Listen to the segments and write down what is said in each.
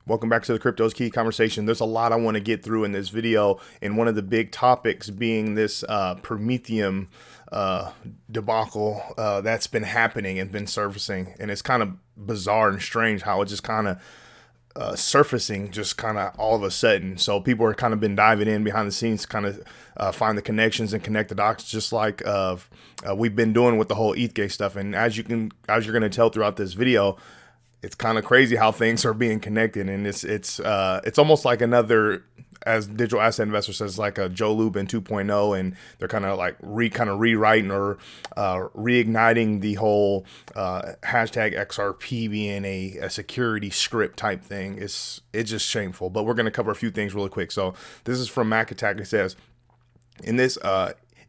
Welcome back to the Crypto's Key conversation. There's a lot I want to get through in this video, and one of the big topics being this Promethium debacle that's been happening and been surfacing. And it's kind of bizarre and strange how it just kind of surfacing just kind of all of a sudden. So people are kind of been diving in behind the scenes, kind of find the connections and connect the dots, just like we've been doing with the whole ETH stuff. And as you're going to tell throughout this video, it's kind of crazy how things are being connected, and it's almost like another, as digital asset investor says, like a Joe Lubin 2.0, and they're kind of like rewriting or reigniting the whole hashtag XRP being a security script type thing. It's just shameful. But we're going to cover a few things really quick. So this is from Mac Attack. It says, in this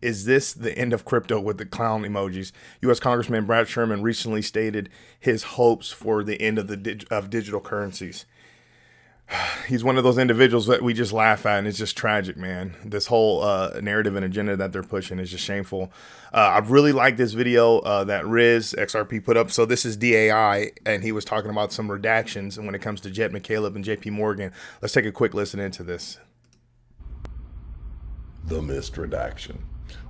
is this the end of crypto with the clown emojis? U.S. Congressman Brad Sherman recently stated his hopes for the end of digital currencies. He's one of those individuals that we just laugh at, and it's just tragic, man. This whole narrative and agenda that they're pushing is just shameful. I really like this video that Riz XRP put up. So this is DAI, and he was talking about some redactions, and when it comes to Jed McCaleb and JP Morgan. Let's take a quick listen into this. The missed redaction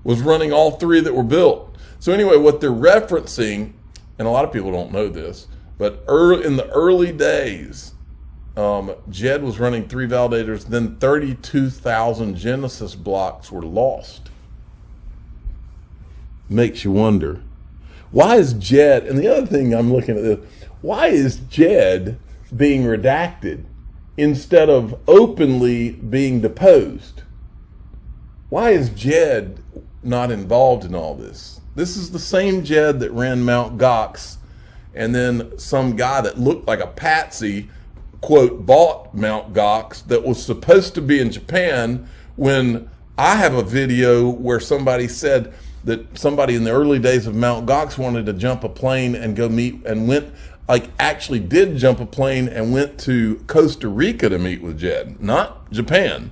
was running all three that were built. So anyway, what they're referencing, and a lot of people don't know this, but in the early days, Jed was running three validators, then 32,000 Genesis blocks were lost. Makes you wonder, why is Jed, and the other thing I'm looking at this, why is Jed being redacted instead of openly being deposed? Why is Jed not involved in all this? This is the same Jed that ran Mt. Gox, and then some guy that looked like a patsy, quote, bought Mt. Gox that was supposed to be in Japan, when I have a video where somebody said that somebody in the early days of Mt. Gox wanted to jump a plane and go meet, and went, like actually did jump a plane and went to Costa Rica to meet with Jed, not Japan.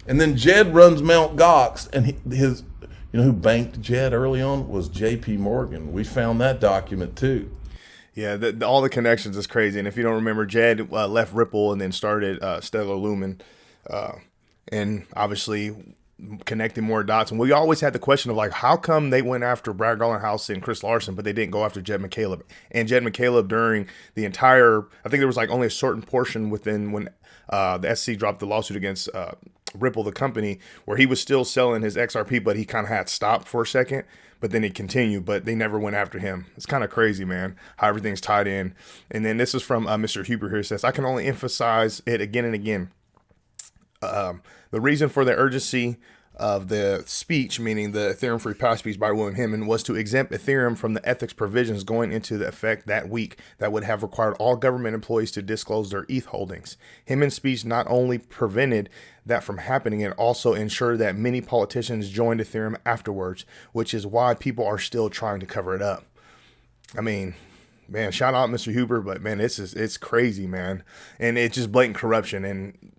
And then Jed runs Mt. Gox, and his, you know, who banked Jed early on was JP Morgan. We found that document too. Yeah, all the connections is crazy. And if you don't remember, Jed left Ripple and then started Stellar Lumen, and obviously connecting more dots. And we always had the question of, like, how come they went after Brad Garlinghouse and Chris Larson, but they didn't go after Jed McCaleb? And Jed McCaleb, during the entire, I think there was like only a certain portion within when the SEC dropped the lawsuit against Ripple, the company, where he was still selling his XRP, but he kind of had stopped for a second, but then it continued, but they never went after him. It's kind of crazy, man, how everything's tied in. And then this is from Mr. Huber here. It says, I can only emphasize it again and again. The reason for the urgency of the speech, meaning the Ethereum free pass speech by William Hemming, was to exempt Ethereum from the ethics provisions going into the effect that week that would have required all government employees to disclose their ETH holdings. Hemming's speech not only prevented that from happening, it also ensured that many politicians joined Ethereum afterwards, which is why people are still trying to cover it up. I mean, man, shout out Mr. Huber, but man, it's crazy, man. And it's just blatant corruption, and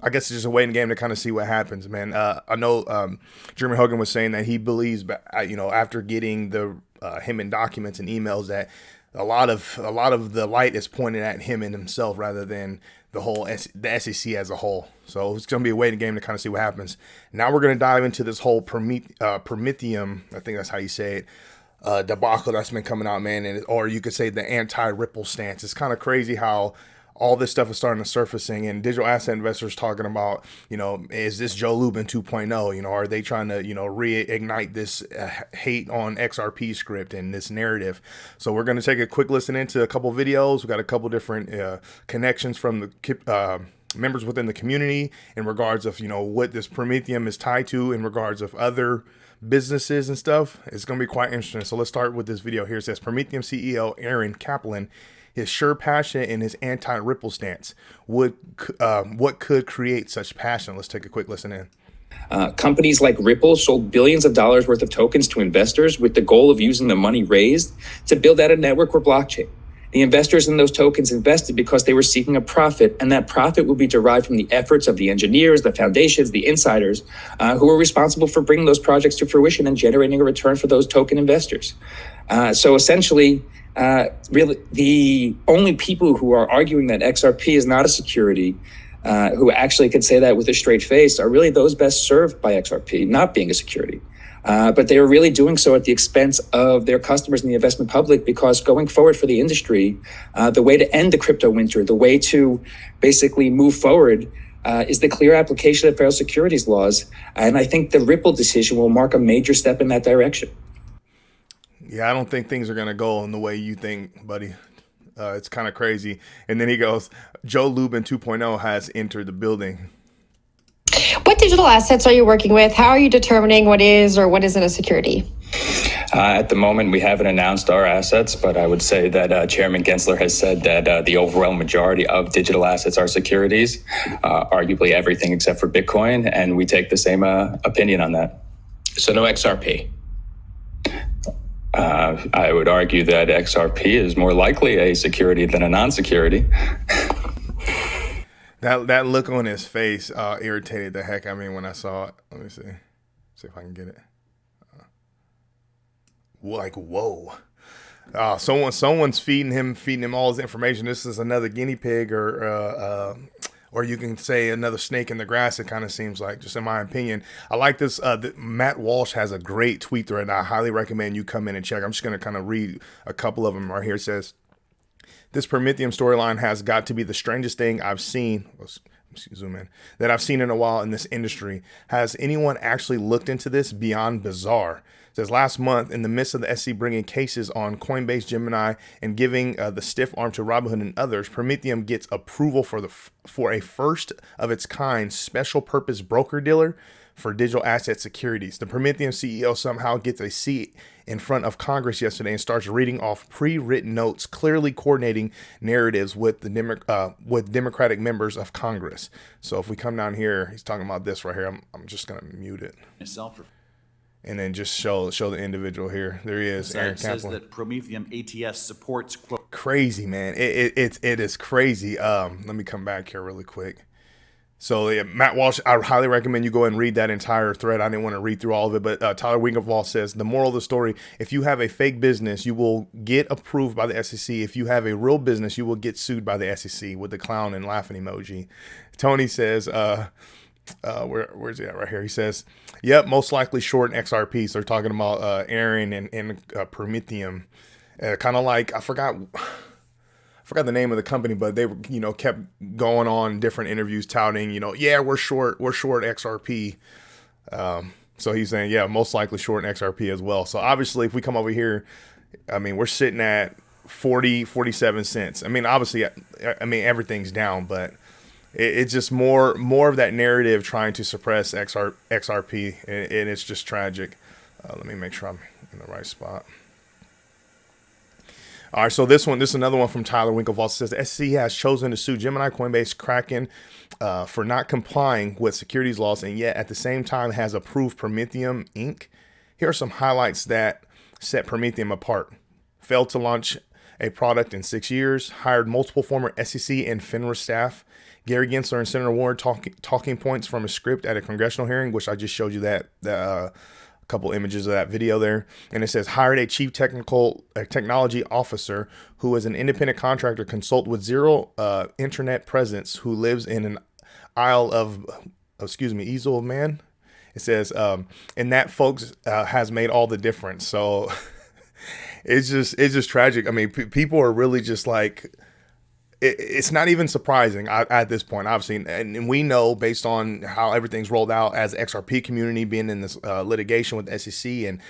I guess it's just a waiting game to kind of see what happens, man. I know Jeremy Hogan was saying that he believes, you know, after getting the Hemming documents and emails, that a lot of the light is pointed at him and himself rather than the whole the SEC as a whole. So it's going to be a waiting game to kind of see what happens. Now we're going to dive into this whole Promethium, I think that's how you say it, debacle that's been coming out, man, and or you could say the anti-Ripple stance. It's kind of crazy how all this stuff is starting to surfacing, and digital asset investors talking about, you know, is this Joe Lubin 2.0? You know, are they trying to, you know, reignite this hate on XRP script and this narrative? So we're going to take a quick listen into a couple videos. We got a couple different connections from the members within the community in regards of, you know, what this Promethium is tied to in regards of other businesses and stuff. It's going to be quite interesting. So let's start with this video here. It says, Promethium CEO Aaron Kaplan is sure passionate in his anti-Ripple stance. What could create such passion? Let's take a quick listen in. Companies like Ripple sold billions of dollars worth of tokens to investors with the goal of using the money raised to build out a network or blockchain. The investors in those tokens invested because they were seeking a profit, and that profit would be derived from the efforts of the engineers, the foundations, the insiders, who were responsible for bringing those projects to fruition and generating a return for those token investors. So essentially, really, the only people who are arguing that XRP is not a security, who actually could say that with a straight face, are really those best served by XRP not being a security. But they are really doing so at the expense of their customers and the investment public, because going forward for the industry, the way to end the crypto winter, the way to basically move forward, is the clear application of federal securities laws. And I think the Ripple decision will mark a major step in that direction. Yeah, I don't think things are going to go in the way you think, buddy. It's kind of crazy. And then he goes, Joe Lubin 2.0 has entered the building. What digital assets are you working with? How are you determining what is or what isn't a security? At the moment, we haven't announced our assets, but I would say that Chairman Gensler has said that the overwhelming majority of digital assets are securities, arguably everything except for Bitcoin, and we take the same opinion on that. So no XRP? I would argue that XRP is more likely a security than a non-security. That look on his face irritated the heck out of me when I saw it. Let me see if I can get it. Like, whoa. Someone's feeding him all his information. This is another guinea pig, or you can say another snake in the grass. It kind of seems like, just in my opinion. I like this. Matt Walsh has a great tweet thread, and I highly recommend you come in and check. I'm just going to kind of read a couple of them right here. It says, this Promethium storyline has got to be the strangest thing I've seen. Zoom in. That I've seen in a while in this industry. Has anyone actually looked into this beyond bizarre? It says last month, in the midst of the SEC bringing cases on Coinbase, Gemini, and giving the stiff arm to Robinhood and others, Promethium gets approval for a first of its kind special purpose broker dealer for digital asset securities. The Promethium CEO somehow gets a seat in front of Congress yesterday and starts reading off pre-written notes, clearly coordinating narratives with the with Democratic members of Congress. So if we come down here, he's talking about this right here. I'm just gonna mute it and then just show the individual here. There he is, Aaron Kaplan. It says that Promethium ATS supports quote. Crazy, man. It is crazy. Let me come back here really quick. So yeah, Matt Walsh, I highly recommend you go and read that entire thread. I didn't want to read through all of it, but Tyler Winklevoss says, the moral of the story, if you have a fake business, you will get approved by the SEC. If you have a real business, you will get sued by the SEC, with the clown and laughing emoji. Tony says, where's he at right here? He says, yep, most likely short in XRP. So they're talking about Aaron and Promethium. Kind of like, I forgot the name of the company, but they kept going on different interviews touting, yeah, we're short XRP. So he's saying, yeah, most likely short in XRP as well. So obviously if we come over here, I mean, we're sitting at 47 cents. I mean, obviously, everything's down, but it's just more of that narrative trying to suppress XRP, and it's just tragic. Let me make sure I'm in the right spot. All right, so this is another one from Tyler Winklevoss. It says the SEC has chosen to sue Gemini, Coinbase, Kraken for not complying with securities laws, and yet at the same time has approved Promethium Inc. Here are some highlights that set Promethium apart. Failed to launch a product in 6 years, hired multiple former SEC and FINRA staff. Gary Gensler and Senator Warren talking points from a script at a congressional hearing, which I just showed you that couple images of that video there. And it says hired a chief technology officer who is an independent contractor, consult with zero internet presence, who lives in an Isle of Man. It says, and that folks has made all the difference. So it's just tragic. I mean, people are really just like, it's not even surprising at this point, obviously. And we know, based on how everything's rolled out as XRP community, being in this litigation with the SEC and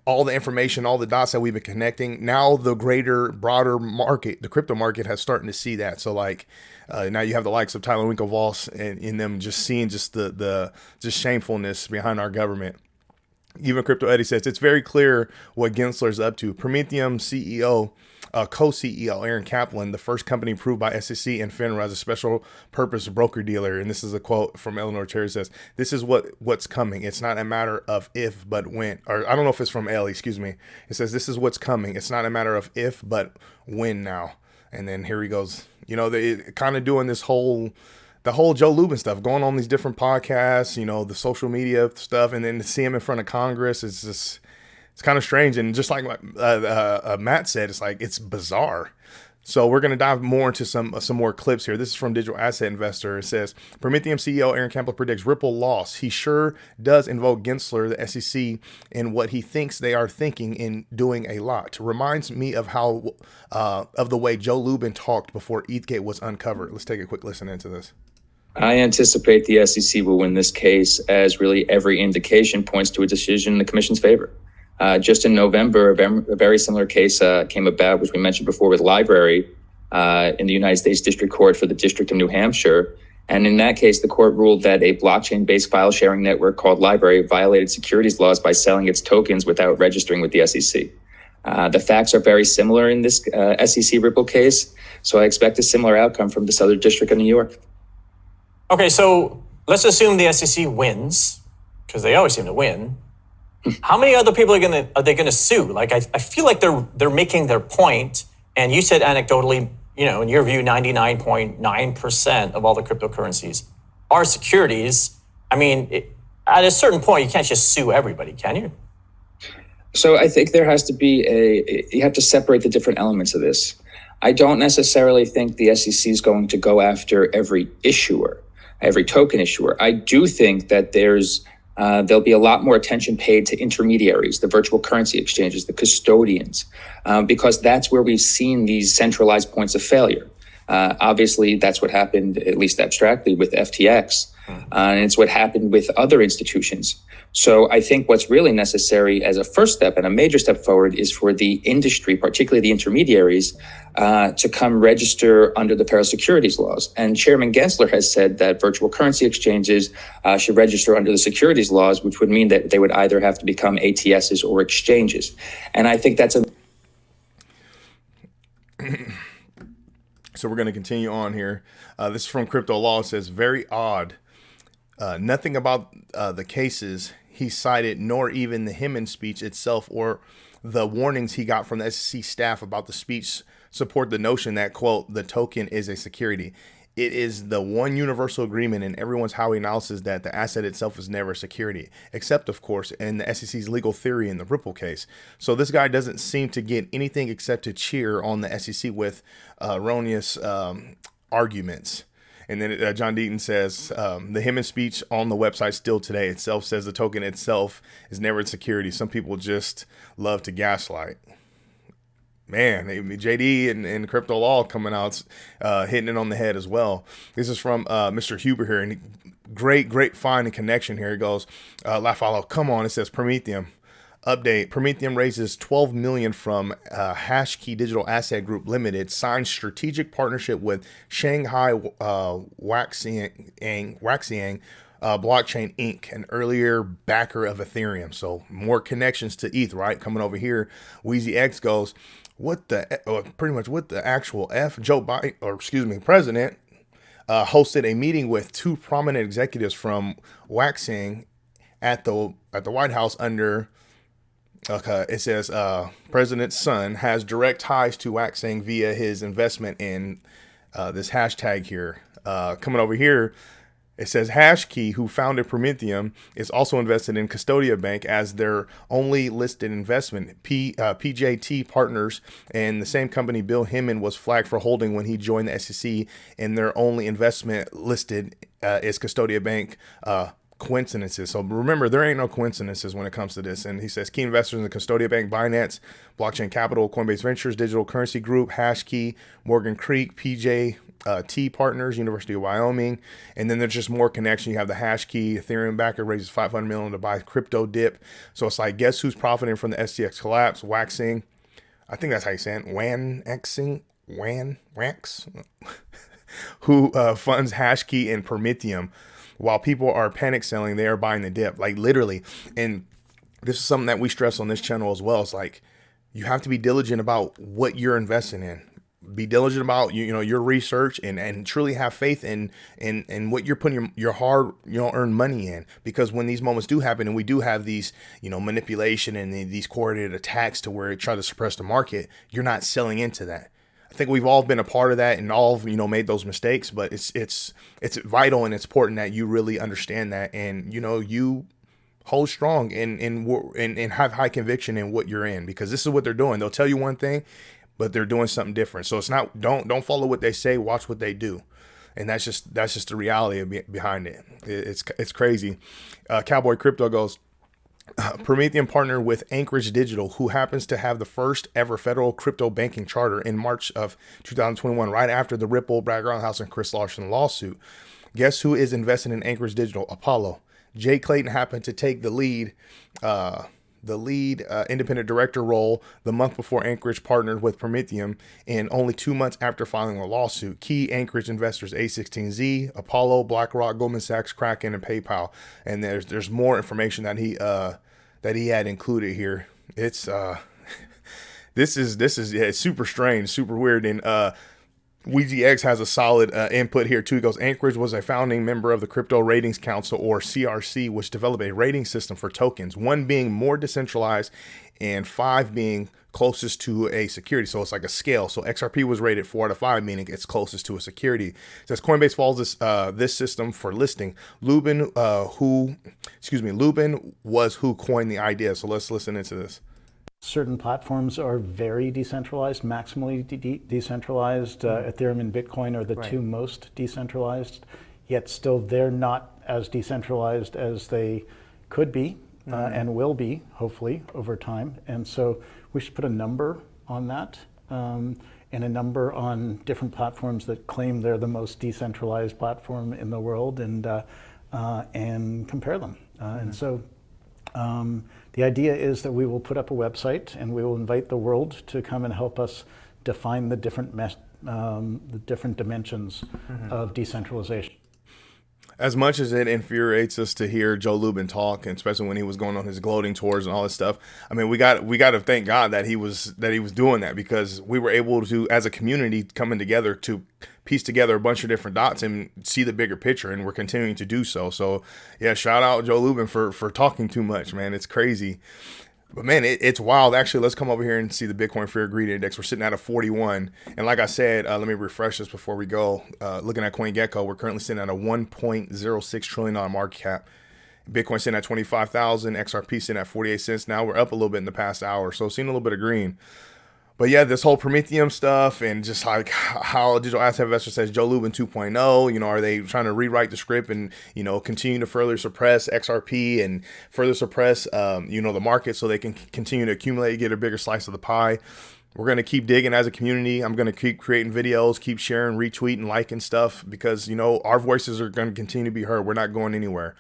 all the information, all the dots that we've been connecting, now the broader market, the crypto market, has starting to see that. So like now you have the likes of Tyler Winklevoss and in them just seeing just the shamefulness behind our government. Even Crypto Eddie says it's very clear what Gensler's up to. Promethium CEO, co-CEO Aaron Kaplan, the first company approved by SEC and FINRA as a special purpose broker dealer. And this is a quote from Eleanor Terry, says, this is what's coming. It's not a matter of if, but when. Or I don't know if it's from Ellie, excuse me. It says, this is what's coming. It's not a matter of if, but when now. And then here he goes. They kind of doing this the whole Joe Lubin stuff, going on these different podcasts, the social media stuff, and then to see him in front of Congress, it's It's kind of strange. And just like Matt said, it's like, it's bizarre. So we're going to dive more into some more clips here. This is from Digital Asset Investor. It says, Promethium CEO Aaron Kaplan predicts Ripple loss. He sure does invoke Gensler, the SEC, in what he thinks they are thinking in doing a lot. Reminds me of how of the way Joe Lubin talked before ETHgate was uncovered. Let's take a quick listen into this. I anticipate the SEC will win this case, as really every indication points to a decision in the commission's favor. Just in November, a very similar case came about, which we mentioned before, with Library in the United States District Court for the District of New Hampshire. And in that case, the court ruled that a blockchain-based file sharing network called Library violated securities laws by selling its tokens without registering with the SEC. The facts are very similar in this SEC Ripple case, so I expect a similar outcome from the Southern District of New York. Okay, so let's assume the SEC wins, because they always seem to win. How many other people are they gonna sue? Like, I feel like they're making their point, and you said anecdotally, in your view, 99.9% of all the cryptocurrencies are securities. I mean, at a certain point, you can't just sue everybody, can you? So I think there has to be you have to separate the different elements of this. I don't necessarily think the SEC is going to go after every issuer, every token issuer. I do think that there'll be a lot more attention paid to intermediaries, the virtual currency exchanges, the custodians, because that's where we've seen these centralized points of failure. Obviously, that's what happened, at least abstractly, with FTX, and it's what happened with other institutions. So I think what's really necessary as a first step and a major step forward is for the industry, particularly the intermediaries, to come register under the federal securities laws. And Chairman Gensler has said that virtual currency exchanges should register under the securities laws, which would mean that they would either have to become ATSs or exchanges. And I think that's a... So we're going to continue on here. This is from Crypto Law. It says, very odd. Nothing about the cases he cited, nor even the Hyman speech itself or the warnings he got from the SEC staff about the speech support the notion that, quote, the token is a security. It is the one universal agreement in everyone's Howey analysis that the asset itself is never a security, except, of course, in the SEC's legal theory in the Ripple case. So this guy doesn't seem to get anything except to cheer on the SEC with erroneous arguments. And then John Deaton says, the Hyman speech on the website still today itself says the token itself is never a security. Some people just love to gaslight. Man, JD and Crypto Law coming out, hitting it on the head as well. This is from Mr. Huber here, and great find and connection here. He goes, La follow, come on, it says Promethium. Update, Promethium raises $12 million from Hashkey Digital Asset Group Limited, signs strategic partnership with Shanghai Waxiang Blockchain Inc., an earlier backer of Ethereum. So more connections to ETH, right? Coming over here, Wheezy X goes, what the actual F? Joe Biden, President, hosted a meeting with two prominent executives from Waxiang at the White House under... Okay, it says President's son has direct ties to Waxiang via his investment in this hashtag here. Coming over here, it says Hashkey, who founded Promethium, is also invested in Custodia Bank as their only listed investment. PJT Partners and the same company Bill Hyman was flagged for holding when he joined the SEC, and their only investment listed is Custodia Bank. Coincidences. So remember, there ain't no coincidences when it comes to this. And he says key investors in the Custodia Bank, Binance, Blockchain Capital, Coinbase Ventures, Digital Currency Group, Hashkey, Morgan Creek, PJT Partners, University of Wyoming. And then there's just more connection. You have the Hashkey Ethereum backer raises $500 million to buy crypto dip. So it's like, guess who's profiting from the STX collapse? Waxing. I think that's how you say it. Wax, who funds Hashkey and Promethium. While people are panic selling, they are buying the dip, like literally. And this is something that we stress on this channel as well. It's like, you have to be diligent about what you're investing in. Be diligent about your research and truly have faith in what you're putting your hard earned money in. Because when these moments do happen, and we do have these manipulation and these coordinated attacks to where it try to suppress the market, you're not selling into that. I think we've all been a part of that and all made those mistakes, but it's vital and it's important that you really understand that, and you hold strong and have high conviction in what you're in, because this is what they're doing. They'll tell you one thing, but they're doing something different. So it's not, don't follow what they say, watch what they do. And that's just the reality behind it. It's crazy. Cowboy Crypto goes, Promethium partnered with Anchorage Digital, who happens to have the first ever federal crypto banking charter, in March of 2021, right after the Ripple, Brad Garlinghouse, and Chris Larson lawsuit. Guess who is investing in Anchorage Digital? Apollo. Jay Clayton happened to take the lead independent director role the month before Anchorage partnered with Promethium, and only 2 months after filing the lawsuit. Key Anchorage investors: A16Z, Apollo, BlackRock, Goldman Sachs, Kraken, and PayPal. And there's more information that he had included here. It's this is it's super strange, super weird. And WeezyX has a solid input here too. He goes, Anchorage was a founding member of the Crypto Ratings Council, or CRC, which developed a rating system for tokens, 1 being more decentralized and 5 being closest to a security. So it's like a scale. So XRP was rated 4 out of 5, meaning it's closest to a security. It says Coinbase follows this system for listing. Lubin was who coined the idea. So let's listen into this. Certain platforms are very decentralized, maximally decentralized. Ethereum and Bitcoin are the two most decentralized, yet still they're not as decentralized as they could be and will be, hopefully, over time. And so we should put a number on that, and a number on different platforms that claim they're the most decentralized platform in the world, and compare them. And so the idea is that we will put up a website and we will invite the world to come and help us define the different dimensions of decentralization. As much as it infuriates us to hear Joe Lubin talk, and especially when he was going on his gloating tours and all this stuff, I mean, we got to thank God that he was doing that, because we were able to, as a community, coming together to piece together a bunch of different dots and see the bigger picture, and we're continuing to do so. So yeah, shout out Joe Lubin for talking too much, man. It's crazy. But man, it's wild. Actually, let's come over here and see the Bitcoin Fear Greed Index. We're sitting at a 41. And like I said, let me refresh this before we go. Looking at CoinGecko, we're currently sitting at a $1.06 trillion market cap. Bitcoin sitting at 25,000. XRP sitting at 48 cents. Now we're up a little bit in the past hour. So seeing a little bit of green. But yeah, this whole Promethium stuff, and just like how Digital Asset Investor says Joe Lubin 2.0, are they trying to rewrite the script and, continue to further suppress XRP and further suppress, the market, so they can continue to accumulate, get a bigger slice of the pie? We're going to keep digging as a community. I'm going to keep creating videos, keep sharing, retweeting, liking stuff, because, our voices are going to continue to be heard. We're not going anywhere.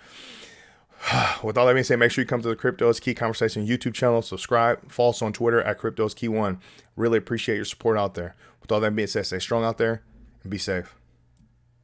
With all that being said, make sure you come to the Crypto is Key Conversation YouTube channel, subscribe, follow us on Twitter at Crypto is Key 1. Really appreciate your support out there. With all that being said, stay strong out there and be safe.